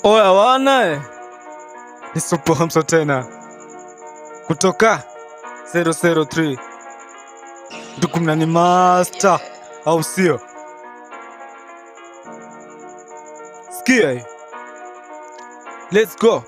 Oya wana, ni Super Hamso tena kutoka 003 Dukumnani Master, au sio? Sikia, let's go.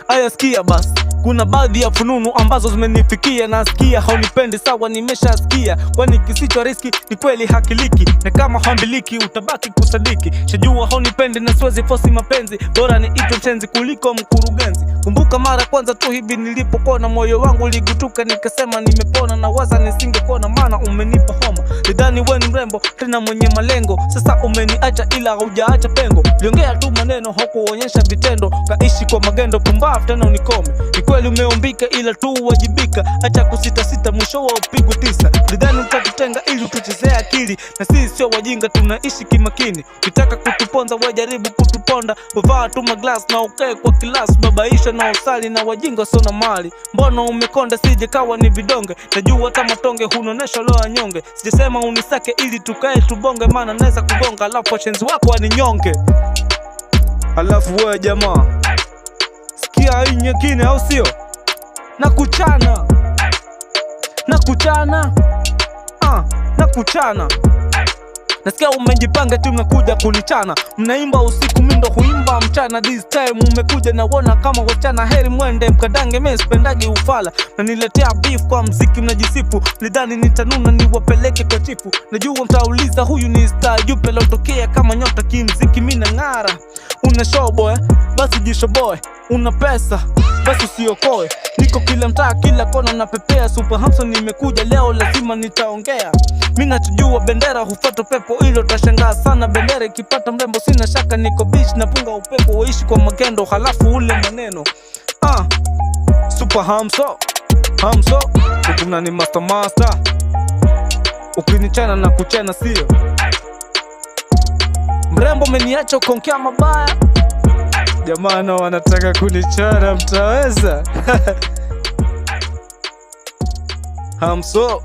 Aya sikia basi, kuna baadhi ya fununu ambazo zimenifikia. Nasikia haunipendi, sawa, nimeshasikia. Kwani kisicho riski ni kweli hakiliki, na kama hambiliki utabaki kusadiki. Shajua haunipendi na siwezi fosi mapenzi, bora ni ito mchenzi kuliko mkurugenzi. Kumbuka mara kwanza tu hivi nilipokona, moyo wangu ligutuka, nikasema nimepona. Na waza nisingekona maana umenipa homa. Lidhani we ni mrembo tena mwenye malengo, sasa umeniacha ila haujaacha pengo. Liongea tu maneno hukuonyesha vitendo, kaishi kwa magendo, pumbafu tena unikome. Ni kweli umeumbika ila tu wajibika, acha kusita sita, mwisho wa upigu 9. Lidhani utatutenga ili tuchezea akili, na sisi sio wajinga, tunaishi kimakini. Ukitaka kutuponza wajaribu kutuponda, wavaa tu maglass na ukae kwa kilasi. Babaisha na usali na wajinga sona mali. Mbona umekonda sije kawa ni vidonge, najua hata matonge hunonesha loa nyonge. Sijasema unisake ili tukae tubonge, maana naweza kugonga alafu washenzi wako waninyonge. Alafu wewe jamaa, sikia hii nyingine, au sio? Nakuchana nasikia umejipanga tu mnakuja kunichana. Mnaimba usiku mindo huimba mchana. This time umekuja na wona kama wachana. Heri mwende mkadange, mimi sipendagi ufala. Na niletea beef kwa mziki mnajisifu. Lidhani nitanuna niwapeleke kwa chifu. Najua mtauliza huyu ni star yupe lotokea kama nyota kimziki. Mina ngara, una show boy, basi jisho boy. Una pesa, basi usiokoe. Niko kila mtaa kila kona na pepea. Super Hamso nimekuja leo lazima nitaongea. Mina tujua bendera hufuata pepo, ilo tashangaa sana. Bendera ikipata mrembo sina shaka, niko beach na punga upepo. Waishi kwa magendo halafu ule maneno. Super Hamso, Dukumnani Master. Ukinichana na kuchana sio mrembo, meniacha ukonkea mabaya. Jamani wanataka kunichana, mtaweza? Hamso